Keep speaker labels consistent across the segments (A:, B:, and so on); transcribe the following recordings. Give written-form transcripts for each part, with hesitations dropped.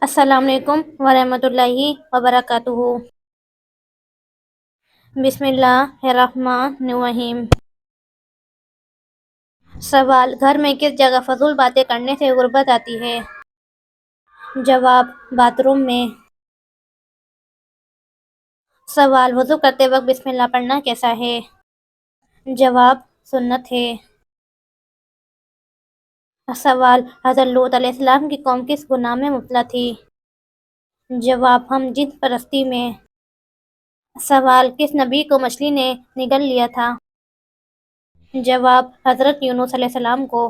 A: السلام علیکم ورحمۃ اللہ وبرکاتہ۔ بسم اللہ الرحمن الرحیم۔ سوال: گھر میں کس جگہ فضول باتیں کرنے سے غربت آتی ہے؟ جواب: باتھ روم میں۔ سوال: وضو کرتے وقت بسم اللہ پڑھنا کیسا ہے؟ جواب: سنت ہے۔ سوال: حضرت لوط علیہ السلام کی قوم کس گناہ میں مبتلا تھی؟ جواب: ہم جنس پرستی میں۔ سوال: کس نبی کو مچھلی نے نگل لیا تھا؟ جواب: حضرت یونس علیہ السلام کو۔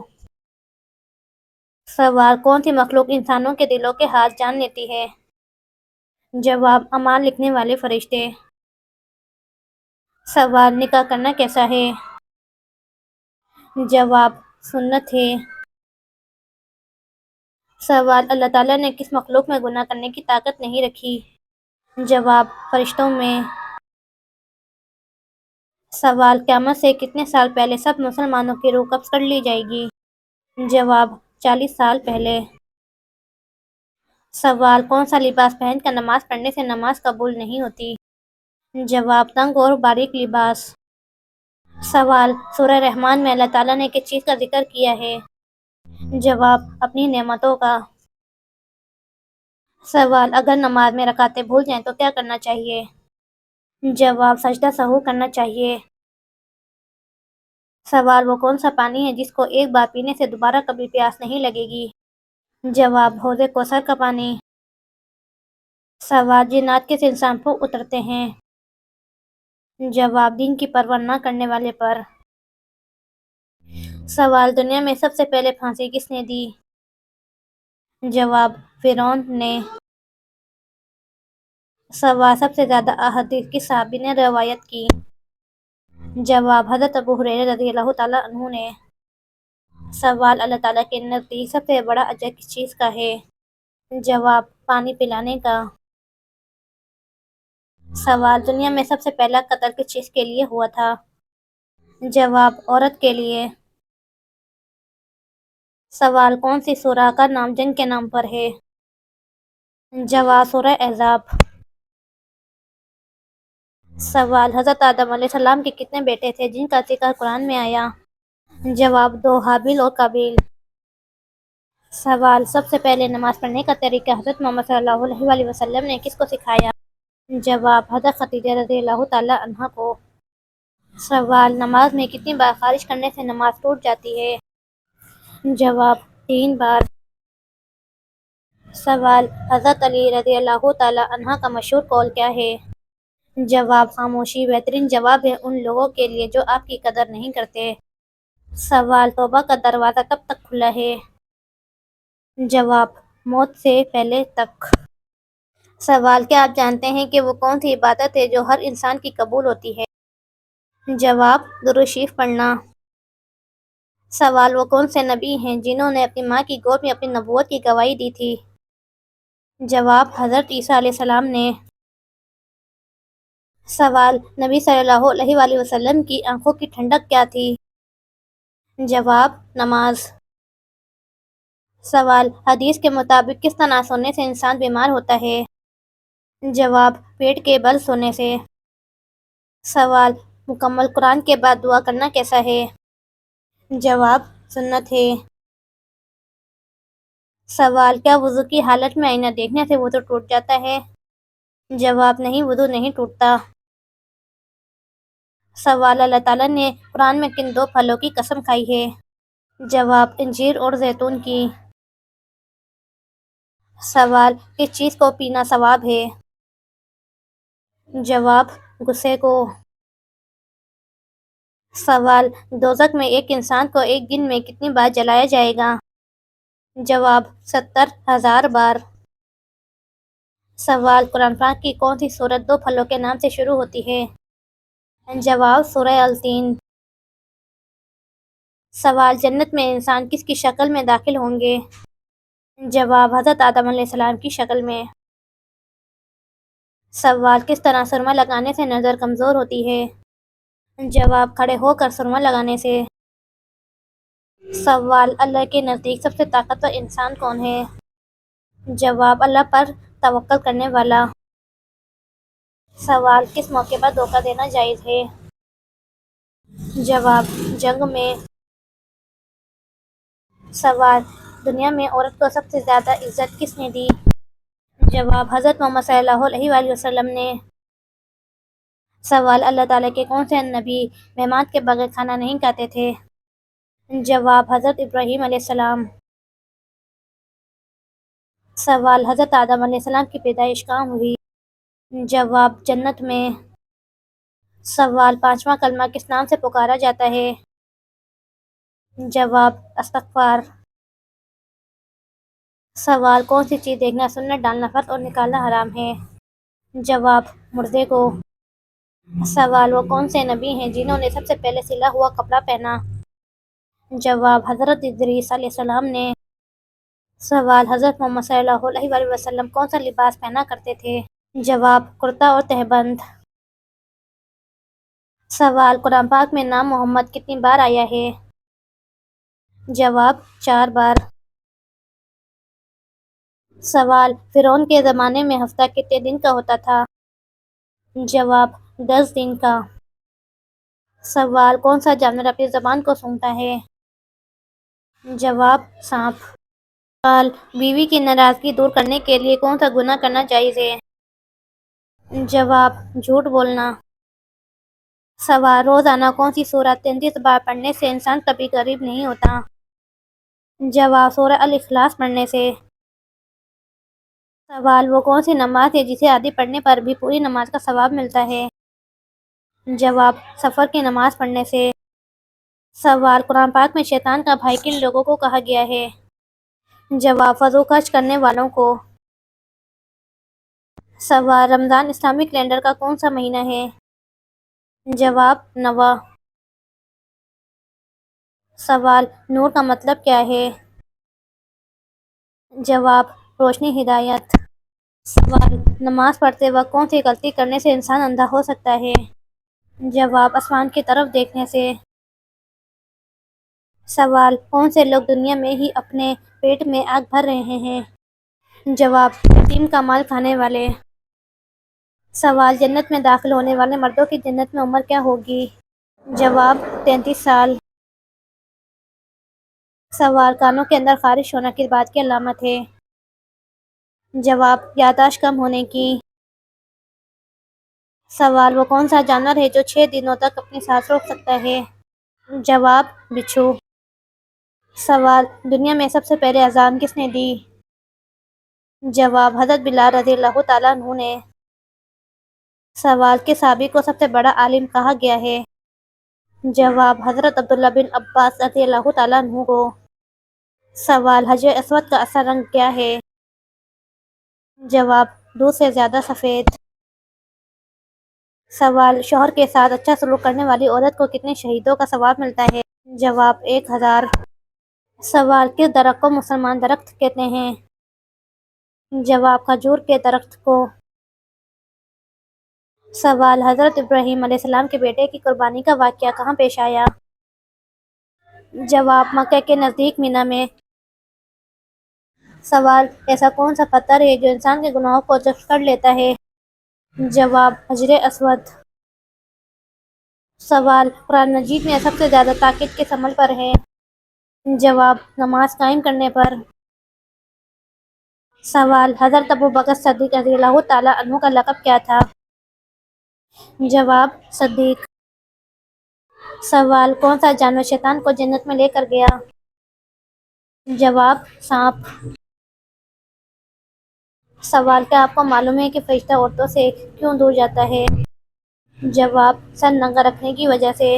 A: سوال: کون سی مخلوق انسانوں کے دلوں کے حال جان لیتی ہے؟ جواب: اعمال لکھنے والے فرشتے۔ سوال: نکاح کرنا کیسا ہے؟ جواب: سنت ہے۔ سوال: اللہ تعالیٰ نے کس مخلوق میں گناہ کرنے کی طاقت نہیں رکھی؟ جواب: فرشتوں میں۔ سوال: قیامت سے کتنے سال پہلے سب مسلمانوں کی روح قبض کر لی جائے گی؟ جواب: 40 سال پہلے۔ سوال: کون سا لباس پہن کر نماز پڑھنے سے نماز قبول نہیں ہوتی؟ جواب: تنگ اور باریک لباس۔ سوال: سورہ رحمان میں اللہ تعالیٰ نے کس چیز کا ذکر کیا ہے؟ جواب: اپنی نعمتوں کا۔ سوال: اگر نماز میں رکعتیں بھول جائیں تو کیا کرنا چاہیے؟ جواب: سجدہ سہو کرنا چاہیے۔ سوال: وہ کون سا پانی ہے جس کو ایک بار پینے سے دوبارہ کبھی پیاس نہیں لگے گی؟ جواب: حوض کوثر کا پانی۔ سوال: جنات کس انسان پر اترتے ہیں؟ جواب: دین کی پرواہ نہ کرنے والے پر۔ سوال: دنیا میں سب سے پہلے پھانسی کس نے دی؟ جواب: فرعون نے۔ سوال: سب سے زیادہ احادیث کس صحابی نے روایت کی؟ جواب: حضرت ابو ہریرہ رضی اللہ تعالیٰ عنہ نے۔ سوال: اللہ تعالیٰ کے نزدیک سب سے بڑا اجر کس چیز کا ہے؟ جواب: پانی پلانے کا۔ سوال: دنیا میں سب سے پہلا قتل کس چیز کے لیے ہوا تھا؟ جواب: عورت کے لیے۔ سوال: کون سی سورہ کا نام جنگ کے نام پر ہے؟ جواب: سورہ احزاب۔ سوال: حضرت آدم علیہ السلام کے کتنے بیٹے تھے جن کا ذکر قرآن میں آیا؟ جواب: 2، حابیل اور قابیل۔ سوال: سب سے پہلے نماز پڑھنے کا طریقہ حضرت محمد صلی اللہ علیہ وآلہ وسلم نے کس کو سکھایا؟ جواب: حضرت خدیجہ رضی اللہ تعالیٰ عنہا کو۔ سوال: نماز میں کتنی بار خارج کرنے سے نماز ٹوٹ جاتی ہے؟ جواب: 3 بار۔ سوال: حضرت علی رضی اللہ تعالیٰ عنہ کا مشہور قول کیا ہے؟ جواب: خاموشی بہترین جواب ہے ان لوگوں کے لیے جو آپ کی قدر نہیں کرتے۔ سوال: توبہ کا دروازہ کب تک کھلا ہے؟ جواب: موت سے پہلے تک۔ سوال: کیا آپ جانتے ہیں کہ وہ کون سی عبادت ہے جو ہر انسان کی قبول ہوتی ہے؟ جواب: درود شریف پڑھنا۔ سوال: وہ کون سے نبی ہیں جنہوں نے اپنی ماں کی گود میں اپنی نبوت کی گواہی دی تھی؟ جواب: حضرت عیسیٰ علیہ السلام نے۔ سوال: نبی صلی اللہ علیہ وآلہ وسلم کی آنکھوں کی ٹھنڈک کیا تھی؟ جواب: نماز۔ سوال: حدیث کے مطابق کس طرح سونے سے انسان بیمار ہوتا ہے؟ جواب: پیٹ کے بل سونے سے۔ سوال: مکمل قرآن کے بعد دعا کرنا کیسا ہے؟ جواب: سنت ہے۔ سوال: کیا وضو کی حالت میں آئینہ دیکھنے سے وضو ٹوٹ جاتا ہے؟ جواب: نہیں، وضو نہیں ٹوٹتا۔ سوال: اللہ تعالیٰ نے قرآن میں کن 2 پھلوں کی قسم کھائی ہے؟ جواب: انجیر اور زیتون کی۔ سوال: کس چیز کو پینا ثواب ہے؟ جواب: غصے کو۔ سوال: دوزخ میں ایک انسان کو ایک دن میں کتنی بار جلایا جائے گا؟ جواب: 70,000 بار۔ سوال: قرآن پاک کی کون سی سورت 2 پھلوں کے نام سے شروع ہوتی ہے؟ جواب: سورہ التین۔ سوال: جنت میں انسان کس کی شکل میں داخل ہوں گے؟ جواب: حضرت آدم علیہ السلام کی شکل میں۔ سوال: کس طرح سرما لگانے سے نظر کمزور ہوتی ہے؟ جواب: کھڑے ہو کر سرما لگانے سے۔ سوال: اللہ کے نزدیک سب سے طاقتور انسان کون ہے؟ جواب اللہ پر توکل کرنے والا۔ سوال کس موقع پر دھوکہ دینا جائز ہے؟ جواب جنگ میں۔ سوال دنیا میں عورت کو سب سے زیادہ عزت کس نے دی؟ جواب حضرت محمد صلی اللہ علیہ وآلہ وسلم نے۔ سوال اللہ تعالیٰ کے کون سے نبی مہمان کے بغیر کھانا نہیں کھاتے تھے؟ جواب حضرت ابراہیم علیہ السلام۔ سوال حضرت آدم علیہ السلام کی پیدائش کہاں ہوئی؟ جواب جنت میں۔ سوال پانچواں کلمہ کس نام سے پکارا جاتا ہے؟ جواب استغفار۔ سوال کون سی چیز دیکھنا سنت ڈالنا فرض اور نکالنا حرام ہے؟ جواب مردے کو۔ سوال وہ کون سے نبی ہیں جنہوں نے سب سے پہلے سلا ہوا کپڑا پہنا؟ جواب حضرت ادریس علیہ السلام نے۔ سوال حضرت محمد صلی اللہ علیہ وآلہ وسلم کون سا لباس پہنا کرتے تھے؟ جواب کرتا اور تہبند۔ سوال قرآن پاک میں نام محمد کتنی بار آیا ہے؟ جواب 4 بار۔ سوال فرعون کے زمانے میں ہفتہ کتنے دن کا ہوتا تھا؟ جواب 10 دن کا۔ سوال کون سا جانور اپنی زبان کو سونگھتا ہے؟ جواب سانپ۔ سوال بیوی کی ناراضگی دور کرنے کے لیے کون سا گناہ کرنا جائز ہے؟ جواب جھوٹ بولنا۔ سوال روزانہ کون سی سورت 33 بار پڑھنے سے انسان کبھی غریب نہیں ہوتا؟ جواب سورہ الاخلاص پڑھنے سے۔ سوال وہ کون سی نماز ہے جسے آدھی پڑھنے پر بھی پوری نماز کا ثواب ملتا ہے؟ جواب سفر کی نماز پڑھنے سے۔ سوال قرآن پاک میں شیطان کا بھائی کن لوگوں کو کہا گیا ہے؟ جواب فضول خرچ کرنے والوں کو۔ سوال رمضان اسلامی کیلنڈر کا کون سا مہینہ ہے؟ جواب نواں۔ سوال نور کا مطلب کیا ہے؟ جواب روشنی ہدایت۔ سوال نماز پڑھتے وقت کون سی غلطی کرنے سے انسان اندھا ہو سکتا ہے؟ جواب آسمان کی طرف دیکھنے سے۔ سوال کون سے لوگ دنیا میں ہی اپنے پیٹ میں آگ بھر رہے ہیں؟ جواب یتیم کا مال کھانے والے۔ سوال جنت میں داخل ہونے والے مردوں کی جنت میں عمر کیا ہوگی؟ جواب 33 سال۔ سوال کانوں کے اندر خارش ہونا کس بات کی علامت ہے؟ جواب یادداشت کم ہونے کی۔ سوال وہ کون سا جانور ہے جو 6 دنوں تک اپنی سانس روک سکتا ہے؟ جواب بچھو۔ سوال دنیا میں سب سے پہلے اذان کس نے دی؟ جواب حضرت بلال رضی اللہ تعالیٰ عنہ نے۔ سوال کس صحابی کو سب سے بڑا عالم کہا گیا ہے؟ جواب حضرت عبداللہ بن عباس رضی اللہ تعالیٰ عنہ کو۔ سوال حجر اسود کا اصل رنگ کیا ہے؟ جواب دودھ سے زیادہ سفید۔ سوال شوہر کے ساتھ اچھا سلوک کرنے والی عورت کو کتنے شہیدوں کا ثواب ملتا ہے؟ جواب 1000۔ سوال کس درخت کو مسلمان درخت کہتے ہیں؟ جواب کھجور کے درخت کو۔ سوال حضرت ابراہیم علیہ السلام کے بیٹے کی قربانی کا واقعہ کہاں پیش آیا؟ جواب مکہ کے نزدیک مینا میں۔ سوال ایسا کون سا پتھر ہے جو انسان کے گناہوں کو جذب کر لیتا ہے؟ جواب حجر اسود۔ سوال قرآن مجید میں سب سے زیادہ تاکید کس عمل پر ہے؟ جواب نماز قائم کرنے پر۔ سوال حضرت ابوبکر صدیق رضی اللہ تعالیٰ عنہ کا لقب کیا تھا؟ جواب صدیق۔ سوال کون سا جانور شیطان کو جنت میں لے کر گیا؟ جواب سانپ۔ سوال کیا آپ کو معلوم ہے کہ فرشتہ عورتوں سے کیوں دور جاتا ہے؟ جواب سر ننگا رکھنے کی وجہ سے۔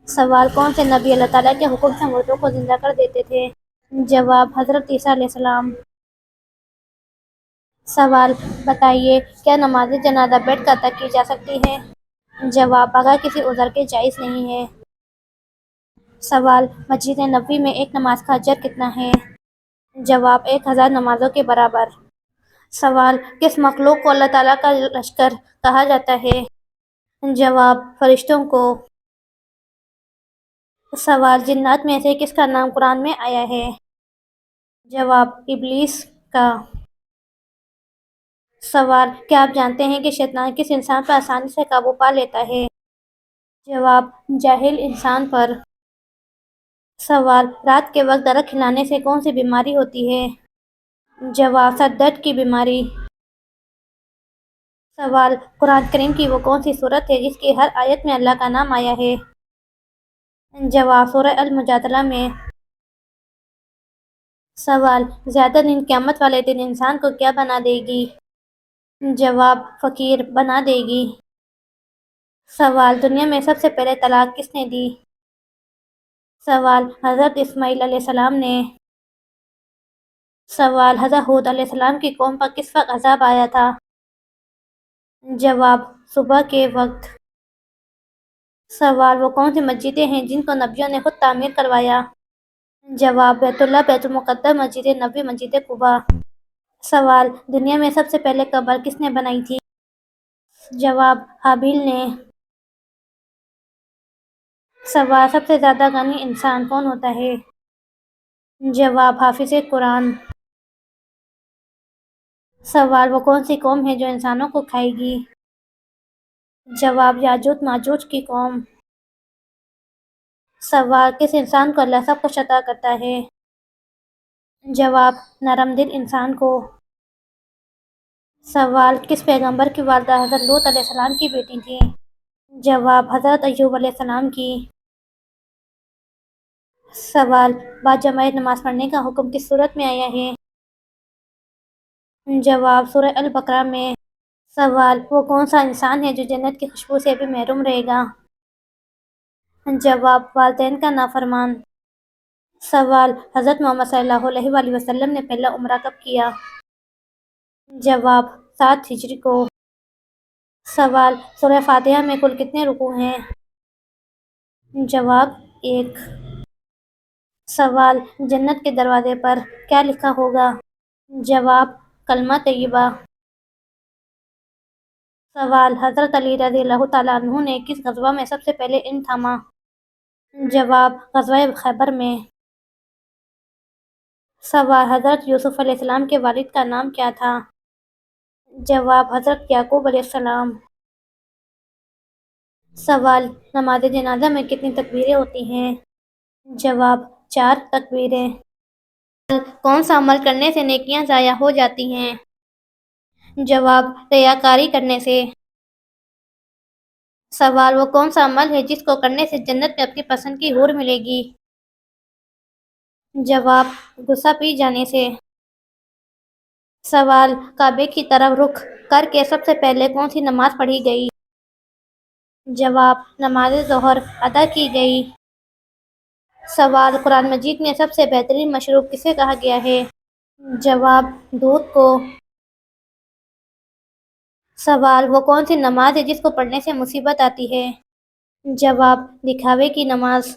A: سوال کون سے نبی اللہ تعالیٰ کے حکم سے مردوں کو زندہ کر دیتے تھے؟ جواب حضرت عیسیٰ علیہ السلام۔ سوال بتائیے کیا نماز جنازہ بیٹھ کر ادا کی جا سکتی ہے؟ جواب بغیر کسی عذر کے جائز نہیں ہے۔ سوال مسجد نبوی میں ایک نماز کا اجر کتنا ہے؟ جواب 1000 نمازوں کے برابر۔ سوال کس مخلوق کو اللہ تعالیٰ کا لشکر کہا جاتا ہے؟ جواب فرشتوں کو۔ سوال جنات میں سے کس کا نام قرآن میں آیا ہے؟ جواب ابلیس کا۔ سوال کیا آپ جانتے ہیں کہ شیطان کس انسان پر آسانی سے قابو پا لیتا ہے؟ جواب جاہل انسان پر۔ سوال رات کے وقت درخت ہلانے سے کون سی بیماری ہوتی ہے؟ جواب سر درد کی بیماری۔ سوال قرآن کریم کی وہ کون سی سورت ہے جس کی ہر آیت میں اللہ کا نام آیا ہے؟ جواب سورہ المجادلہ میں۔ سوال زیادہ نیند قیامت والے دن انسان کو کیا بنا دے گی؟ جواب فقیر بنا دے گی۔ سوال دنیا میں سب سے پہلے طلاق کس نے دی؟ سوال حضرت اسماعیل علیہ السلام نے۔ سوال حضرت ہود علیہ السلام کی قوم پر کس وقت عذاب آیا تھا؟ جواب صبح کے وقت۔ سوال وہ کون سی مسجدیں ہیں جن کو نبیوں نے خود تعمیر کروایا؟ جواب بیت اللہ، بیت المقدس، مسجد نبوی، مسجد قباء۔ سوال دنیا میں سب سے پہلے قبر کس نے بنائی تھی؟ جواب حابیل نے۔ سوال سب سے زیادہ غنی انسان کون ہوتا ہے؟ جواب حافظ قرآن۔ سوال وہ کون سی قوم ہے جو انسانوں کو کھائے گی؟ جواب یاجوج ماجوج کی قوم۔ سوال کس انسان کو اللہ سب کچھ عطا کرتا ہے؟ جواب نرم دل انسان کو۔ سوال کس پیغمبر کی والدہ حضرت لوط علیہ السلام کی بیٹی تھی؟ جواب حضرت ایوب علیہ السلام کی۔ سوال باجماعت نماز پڑھنے کا حکم کس صورت میں آیا ہے؟ جواب سورہ البقرہ میں۔ سوال وہ کون سا انسان ہے جو جنت کی خوشبو سے بھی محروم رہے گا؟ جواب والدین کا نافرمان۔ سوال حضرت محمد صلی اللہ علیہ وآلہ وسلم نے پہلا عمرہ کب کیا؟ جواب 7 ہجری کو۔ سوال سورہ فاتحہ میں کل کتنے رکوع ہیں؟ جواب 1۔ سوال جنت کے دروازے پر کیا لکھا ہوگا؟ جواب کلمہ طیبہ۔ سوال حضرت علی رضی اللہ تعالیٰ عنہ نے کس غزوہ میں سب سے پہلے علم تھاما؟ جواب غزوہ خیبر میں۔ سوال حضرت یوسف علیہ السلام کے والد کا نام کیا تھا؟ جواب حضرت یعقوب علیہ السلام۔ سوال نماز جنازہ میں کتنی تکبیریں ہوتی ہیں؟ جواب 4 تکبیریں۔ کون سا عمل کرنے سے نیکیاں ضائع ہو جاتی ہیں؟ جواب ریاکاری کرنے سے۔ سوال وہ کون سا عمل ہے جس کو کرنے سے جنت میں اپنی پسند کی حور ملے گی؟ جواب غصہ پی جانے سے۔ سوال کعبے کی طرف رخ کر کے سب سے پہلے کون سی نماز پڑھی گئی؟ جواب نماز ظہر ادا کی گئی۔ سوال قرآن مجید میں سب سے بہترین مشروب کسے کہا گیا ہے؟ جواب دودھ کو۔ سوال وہ کون سی نماز ہے جس کو پڑھنے سے مصیبت آتی ہے؟ جواب دکھاوے کی نماز۔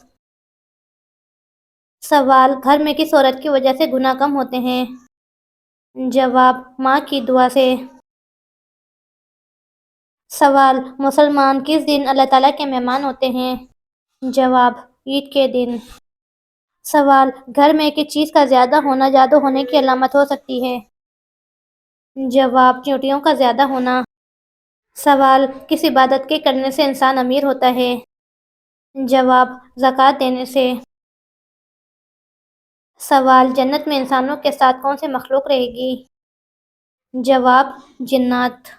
A: سوال گھر میں کس عورت کی وجہ سے گناہ کم ہوتے ہیں؟ جواب ماں کی دعا سے۔ سوال مسلمان کس دن اللہ تعالیٰ کے مہمان ہوتے ہیں؟ جواب عید کے دن۔ سوال گھر میں کس چیز کا زیادہ ہونا جادو ہونے کی علامت ہو سکتی ہے؟ جواب چیونٹیوں کا زیادہ ہونا۔ سوال کس عبادت کے کرنے سے انسان امیر ہوتا ہے؟ جواب زکوٰۃ دینے سے۔ سوال جنت میں انسانوں کے ساتھ کون سی مخلوق رہے گی؟ جواب جنات۔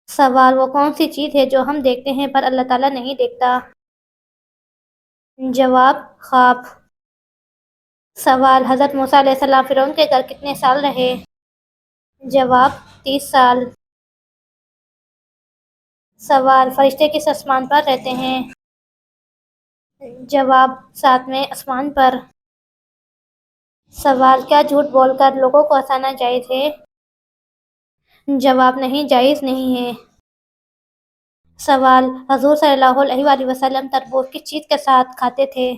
A: سوال وہ کون سی چیز ہے جو ہم دیکھتے ہیں پر اللہ تعالیٰ نہیں دیکھتا؟ جواب خواب۔ سوال حضرت موسیٰ علیہ السلام فرعون کے گھر کتنے سال رہے؟ جواب 30 سال۔ سوال فرشتے کس آسمان پر رہتے ہیں؟ جواب 7ویں آسمان پر۔ سوال کیا جھوٹ بول کر لوگوں کو ہنسانا جائز ہے؟ جواب نہیں، جائز نہیں ہے۔ سوال حضور صلی اللہ علیہ وآلہ وسلم تربوز کس چیز کے ساتھ کھاتے تھے؟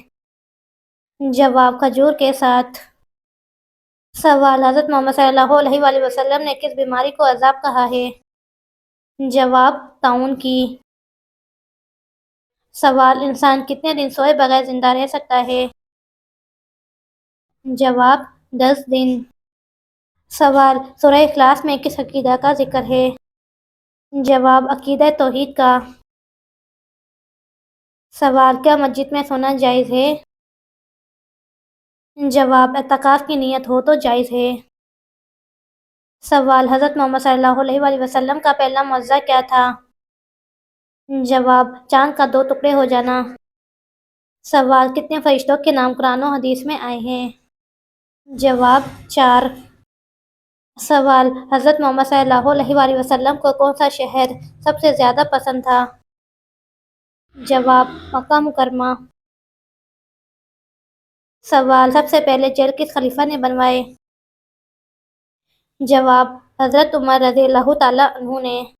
A: جواب کھجور کے ساتھ۔ سوال حضرت محمد صلی اللہ علیہ وآلہ وسلم نے کس بیماری کو عذاب کہا ہے؟ جواب طاعون کی۔ سوال انسان کتنے دن سوئے بغیر زندہ رہ سکتا ہے؟ جواب 10 دن۔ سوال سورہ اخلاص میں کس عقیدہ کا ذکر ہے؟ جواب عقیدہ توحید کا۔ سوال کیا مسجد میں سونا جائز ہے؟ جواب اعتکاف کی نیت ہو تو جائز ہے۔ سوال حضرت محمد صلی اللہ علیہ وآلہ وسلم کا پہلا معجزہ کیا تھا؟ جواب چاند کا 2 ٹکڑے ہو جانا۔ سوال کتنے فرشتوں کے نام قرآن و حدیث میں آئے ہیں؟ جواب 4۔ سوال حضرت محمد صلی اللہ علیہ وآلہ وسلم کو کون سا شہر سب سے زیادہ پسند تھا؟ جواب مکہ مکرمہ۔ سوال سب سے پہلے جیل کس خلیفہ نے بنوائے؟ جواب حضرت عمر رضی اللہ تعالیٰ عنہ نے۔